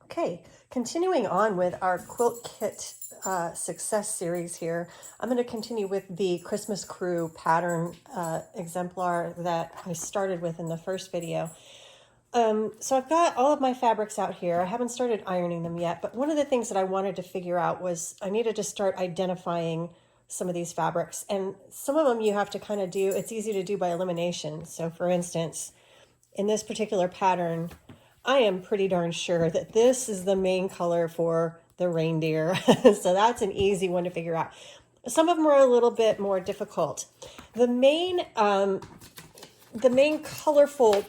Okay, continuing on with our quilt kit success series here, I'm going to continue with the Christmas Crew pattern exemplar that I started with in the first video. So I've got all of my fabrics out here. I haven't started ironing them yet, but one of the things that I wanted to figure out was I needed to start identifying some of these fabrics, and some of them you have to kind of do, it's easy to do by elimination. So for instance, in this particular pattern, I am pretty darn sure that this is the main color for the reindeer. So that's an easy one to figure out. Some of them are a little bit more difficult. The main colorful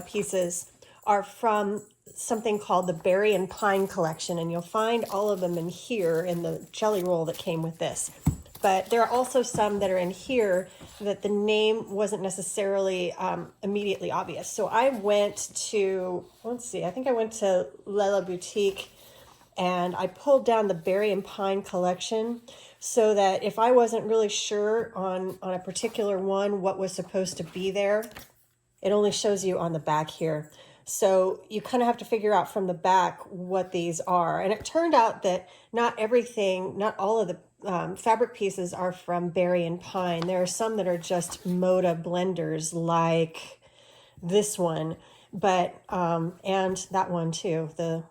pieces are from something called the Berry and Pine collection, and you'll find all of them in here in the jelly roll that came with this. But there are also some that are in here that the name wasn't necessarily immediately obvious. So I went to, let's see, I think I went to Lella Boutique and I pulled down the Berry and Pine collection so that if I wasn't really sure on a particular one what was supposed to be there, it only shows you on the back here. So you kind of have to figure out from the back what these are. And it turned out that not everything, not all of the fabric pieces are from Berry and Pine. There are some that are just Moda blenders like this one, but and that one too, the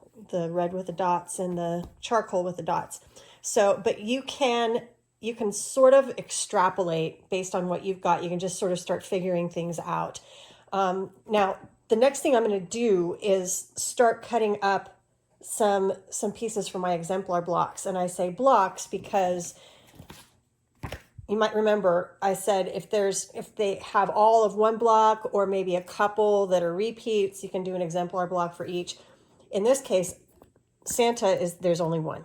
red with the dots and the charcoal with the dots. So, but you can sort of extrapolate based on what you've got. You can just sort of start figuring things out. Now, the next thing I'm going to do is start cutting up some pieces for my exemplar blocks. And I say blocks because you might remember I said if they have all of one block or maybe a couple that are repeats, you can do an exemplar block for each. In this case, there's only one.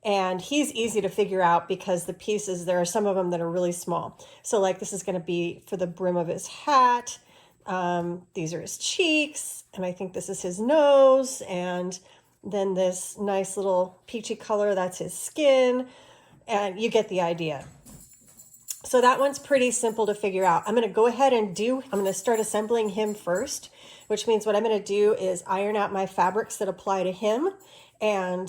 And he's easy to figure out because the pieces, there are some of them that are really small. So like this is going to be for the brim of his hat. These are his cheeks, and I think this is his nose, and then this nice little peachy color, that's his skin, and you get the idea. So that one's pretty simple to figure out. I'm going to go ahead and I'm going to start assembling him first, which means what I'm going to do is iron out my fabrics that apply to him and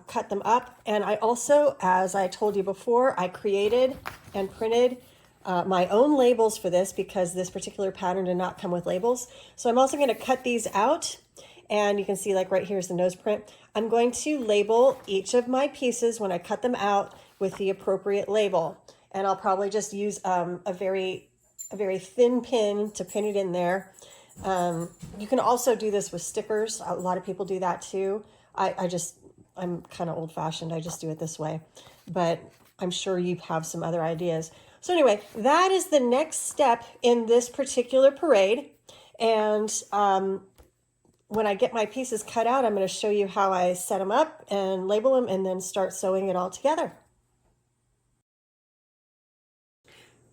cut them up. And I also, as I told you before, I created and printed my own labels for this because this particular pattern did not come with labels. So I'm also going to cut these out, and you can see like right here is the nose print. I'm going to label each of my pieces when I cut them out with the appropriate label. And I'll probably just use a very thin pin to pin it in there. You can also do this with stickers. A lot of people do that too. I'm kind of old fashioned. I just do it this way, but I'm sure you have some other ideas. So anyway, that is the next step in this particular parade. And when I get my pieces cut out, I'm going to show you how I set them up and label them and then start sewing it all together.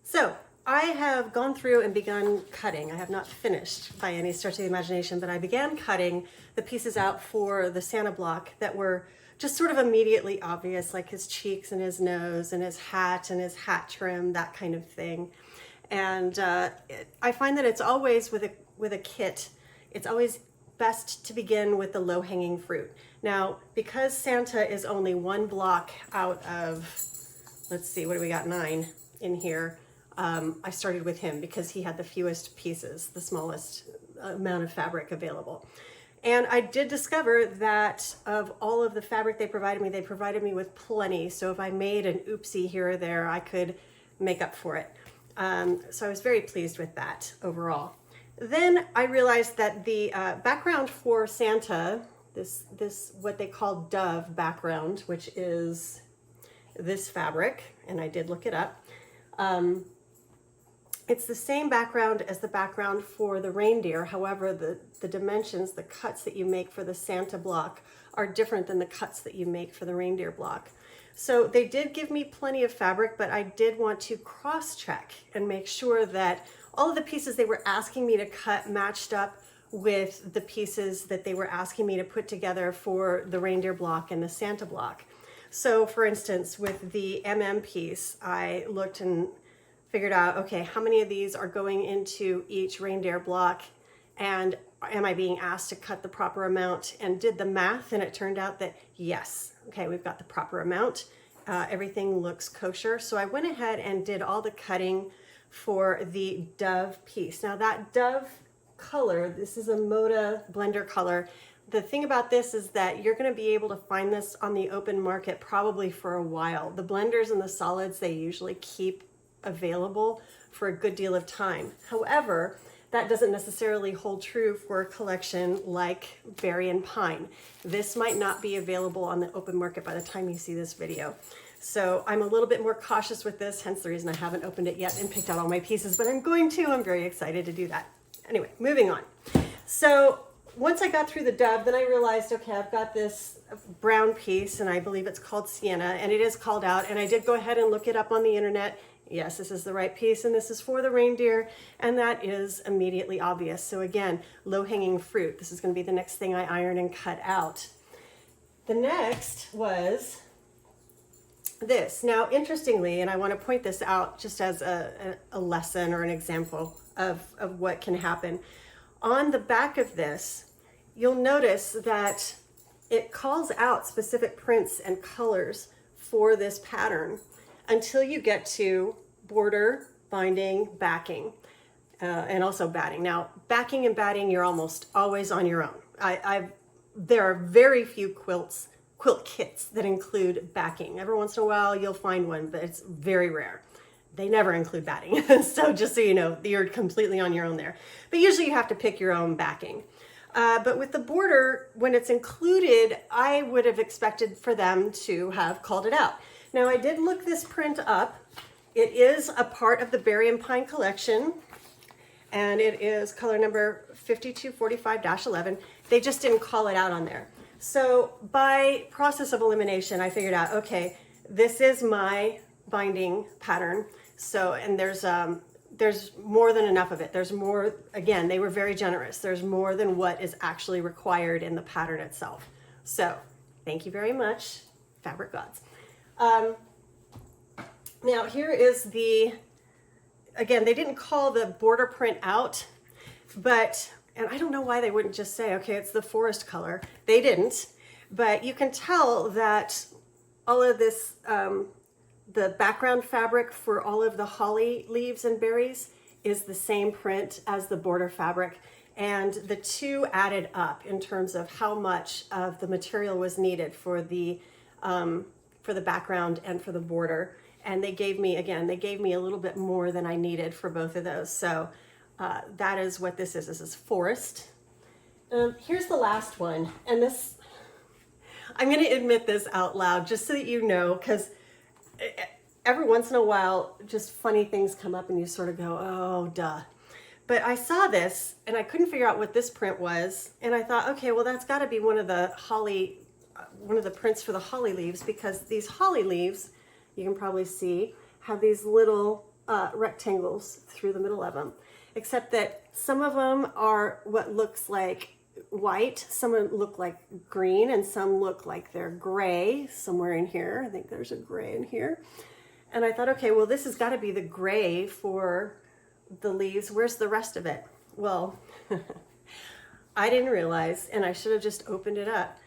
So I have gone through and begun cutting. I have not finished by any stretch of the imagination, but I began cutting the pieces out for the Santa block that were just sort of immediately obvious, like his cheeks and his nose and his hat trim, that kind of thing. And I find that it's always with a kit, it's always best to begin with the low-hanging fruit. Now, because Santa is only one block out of, let's see, what do we got, 9 in here, I started with him because he had the fewest pieces, the smallest amount of fabric available. And I did discover that of all of the fabric they provided me with plenty. So if I made an oopsie here or there, I could make up for it. So I was very pleased with that overall. Then I realized that the background for Santa, this what they call dove background, which is this fabric, and I did look it up. It's the same background as the background for the reindeer. However, the dimensions, the cuts that you make for the Santa block are different than the cuts that you make for the reindeer block. So they did give me plenty of fabric, but I did want to cross-check and make sure that all of the pieces they were asking me to cut matched up with the pieces that they were asking me to put together for the reindeer block and the Santa block. So for instance, with the piece, I looked and figured out, okay, how many of these are going into each reindeer block, and am I being asked to cut the proper amount, and did the math, and it turned out that yes, okay, we've got the proper amount. Everything looks kosher. So I went ahead and did all the cutting for the Dove piece. Now that Dove color, this is a Moda blender color. The thing about this is that you're going to be able to find this on the open market probably for a while. The blenders and the solids, they usually keep available for a good deal of time. However, that doesn't necessarily hold true for a collection like Berry and Pine. This might not be available on the open market by the time you see this video. So I'm a little bit more cautious with this, hence the reason I haven't opened it yet and picked out all my pieces, but I'm going to. I'm very excited to do that. Anyway, moving on. So once I got through the Dove, then I realized, okay, I've got this brown piece, and I believe it's called Sienna, and it is called out, and I did go ahead and look it up on the internet. Yes, this is the right piece, and this is for the reindeer, and that is immediately obvious. So again, low-hanging fruit. This is going to be the next thing I iron and cut out. The next was this. Now, interestingly, and I want to point this out just as a lesson or an example of what can happen. On the back of this, you'll notice that it calls out specific prints and colors for this pattern until you get to border, binding, backing, and also batting. Now, backing and batting, you're almost always on your own. There are very few quilt kits that include backing. Every once in a while, you'll find one, but it's very rare. They never include batting. So just so you know, you're completely on your own there. But usually you have to pick your own backing. But with the border, when it's included, I would have expected for them to have called it out. Now, I did look this print up. It is a part of the Berry and Pine collection, and it is color number 5245-11. They just didn't call it out on there. So by process of elimination, I figured out, okay, this is my binding pattern. So, and there's more than enough of it. There's more, again, they were very generous. There's more than what is actually required in the pattern itself. So thank you very much, Fabric Gods. Now here is the, again, they didn't call the border print out, but, and I don't know why they wouldn't just say, okay, it's the forest color. They didn't, but you can tell that all of this, the background fabric for all of the holly leaves and berries is the same print as the border fabric, and the two added up in terms of how much of the material was needed for the background and for the border. And they gave me, again, they gave me a little bit more than I needed for both of those. So that is what this is. This is forest. Here's the last one, and this, I'm going to admit this out loud just so that you know, because every once in a while, just funny things come up and you sort of go, oh, duh. But I saw this and I couldn't figure out what this print was. And I thought, okay, well, that's got to be one of the holly, one of the prints for the holly leaves, because these holly leaves, you can probably see, have these little rectangles through the middle of them. Except that some of them are what looks like white, some look like green, and some look like they're gray somewhere in here. I think there's a gray in here. And I thought, okay, well, this has got to be the gray for the leaves. Where's the rest of it? Well, I didn't realize, and I should have just opened it up.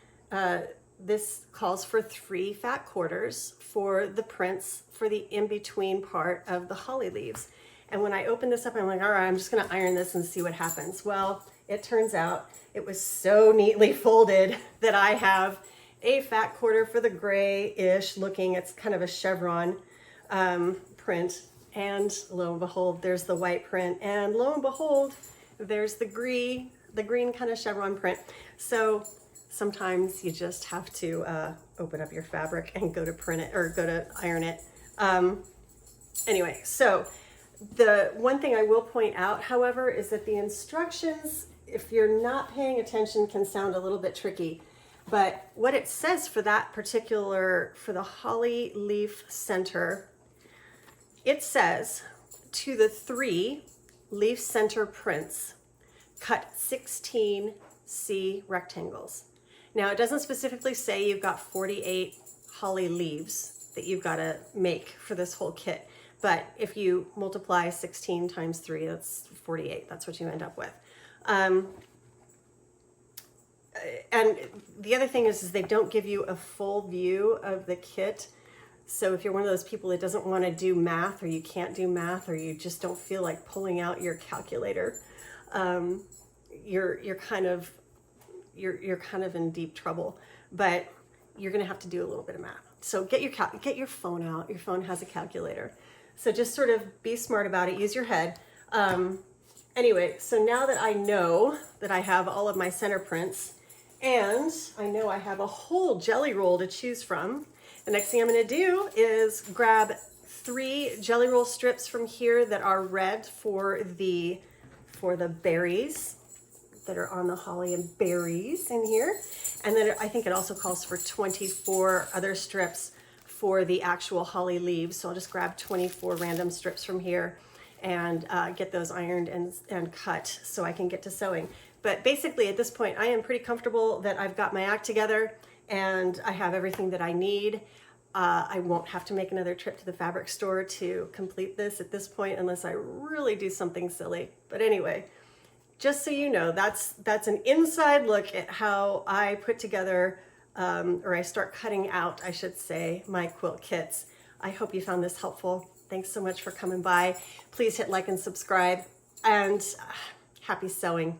This calls for 3 fat quarters for the prints for the in-between part of the holly leaves. And when I opened this up, I'm like, all right, I'm just going to iron this and see what happens. Well, it turns out it was so neatly folded that I have a fat quarter for the grayish looking, it's kind of a chevron print. And lo and behold, there's the white print. And lo and behold, there's the green kind of chevron print. So sometimes you just have to open up your fabric and go to print it or go to iron it. Anyway, so the one thing I will point out, however, is that the instructions, if you're not paying attention, can sound a little bit tricky. But what it says for that particular, for the holly leaf center, it says to the 3 leaf center prints, cut 16 C rectangles. Now, it doesn't specifically say you've got 48 holly leaves that you've got to make for this whole kit. But if you multiply 16 times 3, that's 48. That's what you end up with. and the other thing is they don't give you a full view of the kit. So if you're one of those people that doesn't want to do math, or you can't do math, or you just don't feel like pulling out your calculator, you're kind of in deep trouble. But you're going to have to do a little bit of math. So get your phone out. Your phone has a calculator. So just sort of be smart about it. Use your head. Anyway, so now that I know that I have all of my center prints, and I know I have a whole jelly roll to choose from, the next thing I'm going to do is grab 3 jelly roll strips from here that are red for the berries that are on the holly and berries in here. And then I think it also calls for 24 other strips for the actual holly leaves. So I'll just grab 24 random strips from here and get those ironed and cut so I can get to sewing. But basically at this point, I am pretty comfortable that I've got my act together and I have everything that I need. I won't have to make another trip to the fabric store to complete this at this point unless I really do something silly. But anyway, just so you know, that's an inside look at how I put together, or I start cutting out, I should say, my quilt kits. I hope you found this helpful. Thanks so much for coming by. Please hit like and subscribe, and happy sewing.